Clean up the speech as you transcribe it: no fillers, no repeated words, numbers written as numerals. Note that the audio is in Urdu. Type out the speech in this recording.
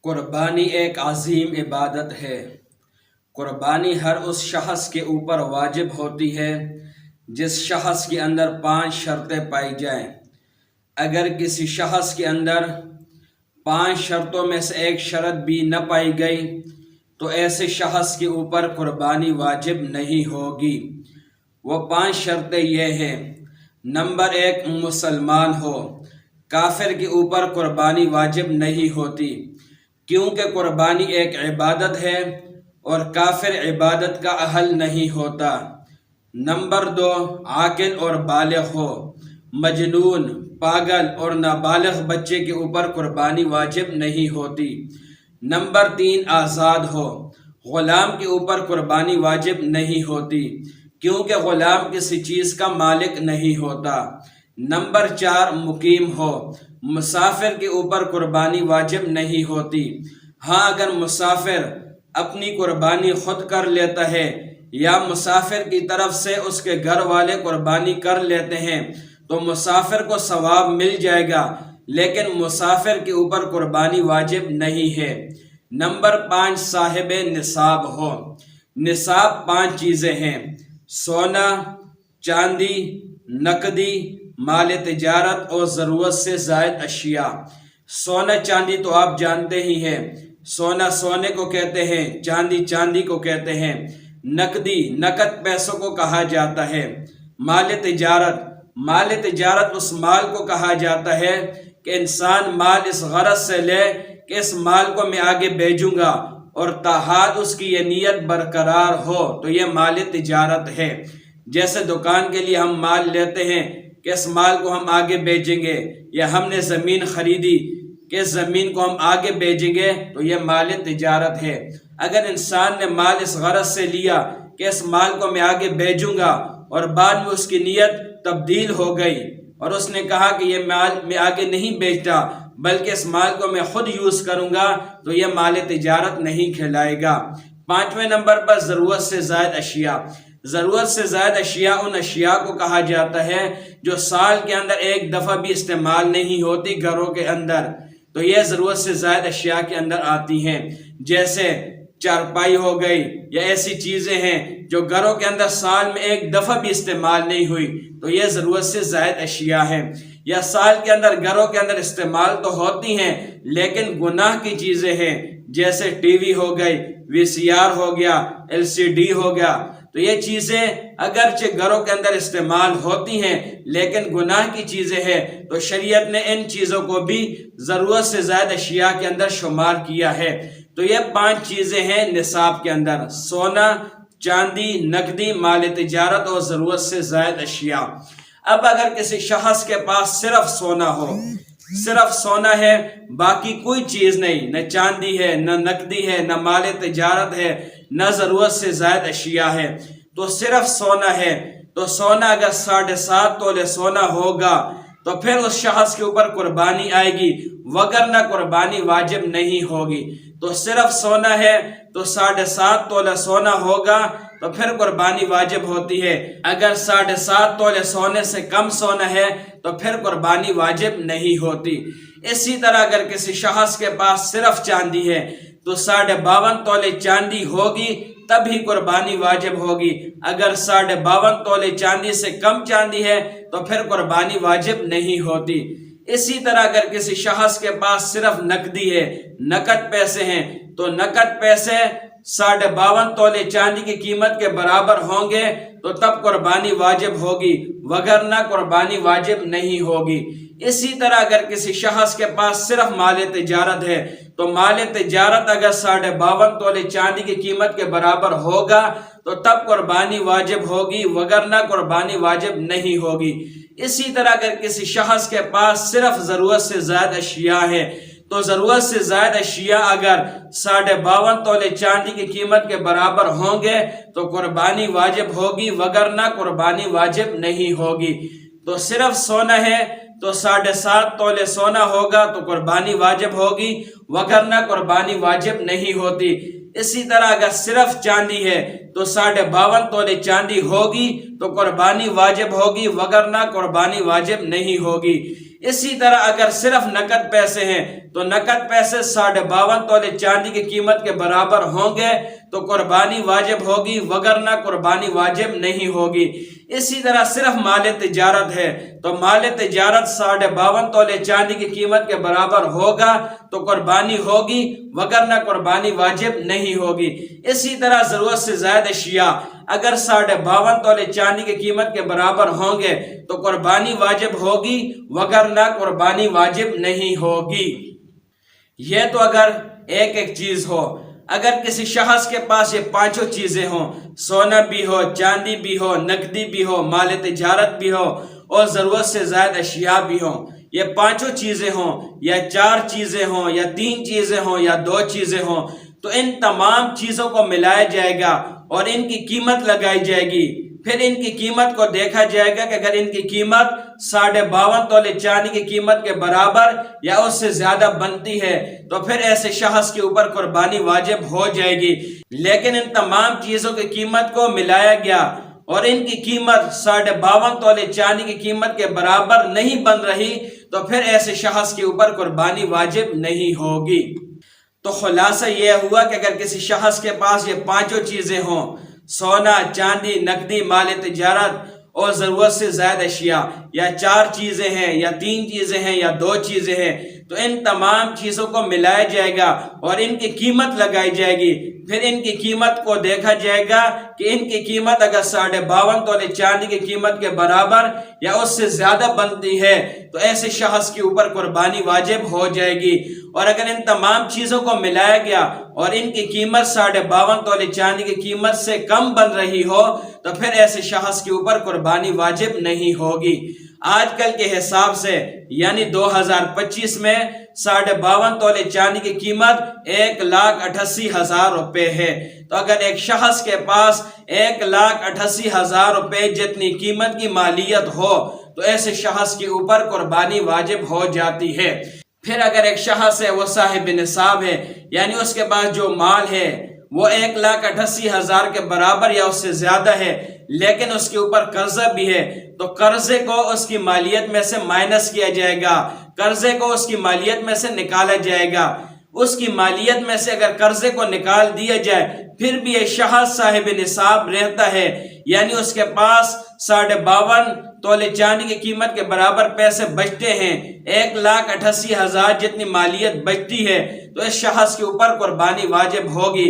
قربانی ایک عظیم عبادت ہے۔ قربانی ہر اس شخص کے اوپر واجب ہوتی ہے جس شخص کے اندر 5 شرطیں پائی جائیں۔ اگر کسی شخص کے اندر 5 شرطوں میں سے ایک شرط بھی نہ پائی گئی تو ایسے شخص کے اوپر قربانی واجب نہیں ہوگی۔ وہ 5 شرطیں یہ ہیں: نمبر 1، مسلمان ہو۔ کافر کے اوپر قربانی واجب نہیں ہوتی، کیونکہ قربانی ایک عبادت ہے اور کافر عبادت کا اہل نہیں ہوتا۔ نمبر 2، عاقل اور بالغ ہو۔ مجنون، پاگل اور نابالغ بچے کے اوپر قربانی واجب نہیں ہوتی۔ نمبر 3، آزاد ہو۔ غلام کے اوپر قربانی واجب نہیں ہوتی، کیونکہ غلام کسی چیز کا مالک نہیں ہوتا۔ نمبر 4، مقیم ہو۔ مسافر کے اوپر قربانی واجب نہیں ہوتی۔ ہاں، اگر مسافر اپنی قربانی خود کر لیتا ہے یا مسافر کی طرف سے اس کے گھر والے قربانی کر لیتے ہیں تو مسافر کو ثواب مل جائے گا، لیکن مسافر کے اوپر قربانی واجب نہیں ہے۔ نمبر 5، صاحب نصاب ہو۔ نصاب 5 چیزیں ہیں: سونا، چاندی، نقدی، مال تجارت اور ضرورت سے زائد اشیاء۔ سونا چاندی تو آپ جانتے ہی ہیں، سونا سونے کو کہتے ہیں، چاندی چاندی کو کہتے ہیں۔ نقدی، نقد پیسوں کو کہا جاتا ہے۔ مال تجارت اس مال کو کہا جاتا ہے کہ انسان مال اس غرض سے لے کہ اس مال کو میں آگے بھیجوں گا اور تاحال اس کی یہ نیت برقرار ہو، تو یہ مال تجارت ہے۔ جیسے دکان کے لیے ہم مال لیتے ہیں کہ اس مال کو ہم آگے بیچیں گے، یا ہم نے زمین خریدی کہ اس زمین کو ہم آگے بیچیں گے، تو یہ مال تجارت ہے۔ اگر انسان نے مال اس غرض سے لیا کہ اس مال کو میں آگے بیچوں گا اور بعد میں اس کی نیت تبدیل ہو گئی اور اس نے کہا کہ یہ مال میں آگے نہیں بیچتا بلکہ اس مال کو میں خود یوز کروں گا، تو یہ مال تجارت نہیں کہلائے گا۔ 5ویں نمبر پر ضرورت سے زائد اشیاء۔ ضرورت سے زائد اشیاء ان اشیاء کو کہا جاتا ہے جو سال کے اندر ایک دفعہ بھی استعمال نہیں ہوتی گھروں کے اندر، تو یہ ضرورت سے زائد اشیاء کے اندر آتی ہیں۔ جیسے چارپائی ہو گئی، یا ایسی چیزیں ہیں جو گھروں کے اندر سال میں ایک دفعہ بھی استعمال نہیں ہوئی، تو یہ ضرورت سے زائد اشیاء ہیں۔ یا سال کے اندر گھروں کے اندر استعمال تو ہوتی ہیں لیکن گناہ کی چیزیں ہیں، جیسے ٹی وی ہو گئی، VCR ہو گیا، LCD ہو گیا، تو یہ چیزیں اگرچہ گھروں کے اندر استعمال ہوتی ہیں لیکن گناہ کی چیزیں ہیں، تو شریعت نے ان چیزوں کو بھی ضرورت سے زائد اشیاء کے اندر شمار کیا ہے۔ تو یہ 5 چیزیں ہیں نصاب کے اندر: سونا، چاندی، نقدی، مال تجارت اور ضرورت سے زائد اشیاء۔ اب اگر کسی شخص کے پاس صرف سونا ہو، صرف سونا ہے، باقی کوئی چیز نہیں، نہ چاندی ہے، نہ نقدی ہے، نہ مال تجارت ہے، نہ ضرورت سے زائد اشیاء ہے، تو صرف سونا ہے، تو سونا اگر 7.5 تولے سونا ہوگا تو پھر اس شخص کے اوپر قربانی آئے گی، وگرنہ قربانی واجب نہیں ہوگی۔ تو صرف سونا ہے تو 7.5 تولہ سونا ہوگا تو پھر قربانی واجب ہوتی ہے۔ اگر 7.5 تولے سونے سے کم سونا ہے تو پھر قربانی واجب نہیں ہوتی۔ اسی طرح اگر کسی شخص کے پاس صرف چاندی ہے تو 52.5 تولے چاندی ہوگی تب ہی قربانی واجب ہوگی۔ اگر 52.5 تولے چاندی سے کم چاندی ہے تو پھر قربانی واجب نہیں ہوتی۔ اسی طرح اگر کسی شخص کے پاس صرف نقدی ہے، نقد پیسے ہیں، تو نقد پیسے 52.5 تولے چاندی کی قیمت کے برابر ہوں گے تو تب قربانی واجب ہوگی، وگرنہ قربانی واجب نہیں ہوگی۔ اسی طرح اگر کسی شخص کے پاس صرف مال تجارت ہے تو مال تجارت اگر 52.5 تولے چاندی کی قیمت کے برابر ہوگا تو تب قربانی واجب ہوگی، وگرنہ قربانی واجب نہیں ہوگی۔ اسی طرح اگر کسی شخص کے پاس صرف ضرورت سے زائد اشیاء ہے تو ضرورت سے زائد اشیاء اگر 52.5 تولے چاندی کی قیمت کے برابر ہوں گے تو قربانی واجب ہوگی، وگرنہ قربانی واجب نہیں ہوگی۔ تو صرف سونا ہے تو 7.5 تولے سونا ہوگا تو قربانی واجب ہوگی، وگرنہ قربانی واجب نہیں ہوتی۔ اسی طرح اگر صرف چاندی ہے تو 52.5 تولے چاندی ہوگی تو قربانی واجب ہوگی، وگرنہ قربانی واجب نہیں ہوگی۔ اسی طرح اگر صرف نقد پیسے ہیں تو نقد پیسے 52.5 تولے چاندی کی قیمت کے برابر ہوں گے تو قربانی واجب ہوگی، وگرنہ قربانی واجب نہیں ہوگی۔ اسی طرح صرف مال تجارت ہے تو مال تجارت 52.5 تولے چاندی کی قیمت کے برابر ہوگا تو قربانی ہوگی، وگرنہ قربانی واجب نہیں ہوگی۔ اسی طرح ضرورت سے زائد اشیاء اگر 52.5 تولے چاندی کی قیمت کے برابر ہوں گے تو قربانی واجب ہوگی، وگرنہ قربانی واجب نہیں ہوگی۔ یہ تو اگر ایک ایک چیز ہو۔ اگر کسی شخص کے پاس یہ پانچوں چیزیں ہوں، سونا بھی ہو، چاندی بھی ہو، نقدی بھی ہو، مال تجارت بھی ہو اور ضرورت سے زائد اشیاء بھی ہوں، یہ پانچوں چیزیں ہوں یا 4 چیزیں ہوں یا 3 چیزیں ہوں یا 2 چیزیں ہوں، تو ان تمام چیزوں کو ملایا جائے گا اور ان کی قیمت لگائی جائے گی۔ پھر ان کی قیمت کو دیکھا جائے گا کہ اگر ان کی قیمت 52.5 تولے چاندی کی قیمت کے برابر یا اس سے زیادہ بنتی ہے تو پھر ایسے شخص کے اوپر قربانی واجب ہو جائے گی۔ لیکن ان تمام چیزوں کی قیمت کو ملایا گیا اور ان کی قیمت 52.5 تولے چاندی کی قیمت کے برابر نہیں بن رہی تو پھر ایسے شخص کے اوپر قربانی واجب نہیں ہوگی۔ تو خلاصہ یہ ہوا کہ اگر کسی شخص کے پاس یہ پانچوں چیزیں ہوں، سونا، چاندی، نقدی، مال تجارت اور ضرورت سے زائد اشیاء، یا 4 چیزیں ہیں یا 3 چیزیں ہیں یا 2 چیزیں ہیں، تو ان تمام چیزوں کو ملایا جائے گا اور ان کی قیمت لگائی جائے گی۔ پھر ان کی قیمت کو دیکھا جائے گا کہ ان کی قیمت اگر 52.5 تولے چاندی کی قیمت کے برابر یا اس سے زیادہ بنتی ہے تو ایسے شخص کے اوپر قربانی واجب ہو جائے گی۔ اور اگر ان تمام چیزوں کو ملایا گیا اور ان کی قیمت 52.5 تولے چاندی کی قیمت سے کم بن رہی ہو تو پھر ایسے شخص کے اوپر قربانی واجب نہیں ہوگی۔ آج کل کے حساب سے یعنی 2025 میں 52.5 تولے چاندی کی قیمت 1,88,000 روپے ہے۔ تو اگر ایک شخص کے پاس 1,88,000 روپے جتنی قیمت کی مالیت ہو تو ایسے شخص کے اوپر قربانی واجب ہو جاتی ہے۔ پھر اگر ایک شخص ہے وہ صاحب نصاب ہے، یعنی اس کے پاس جو مال ہے وہ 1,88,000 کے برابر یا اس سے زیادہ ہے، لیکن اس کے اوپر قرضہ بھی ہے، تو قرضے کو اس کی مالیت میں سے مائنس کیا جائے گا، قرضے کو اس کی مالیت میں سے نکالا جائے گا۔ اس کی مالیت میں سے اگر قرضے کو نکال دیا جائے پھر بھی یہ شخص صاحب نصاب رہتا ہے، یعنی اس کے پاس 52.5 تولے چاندی کی قیمت کے برابر پیسے بچتے ہیں، 1,88,000 جتنی مالیت بچتی ہے، تو اس شخص کے اوپر قربانی واجب ہوگی۔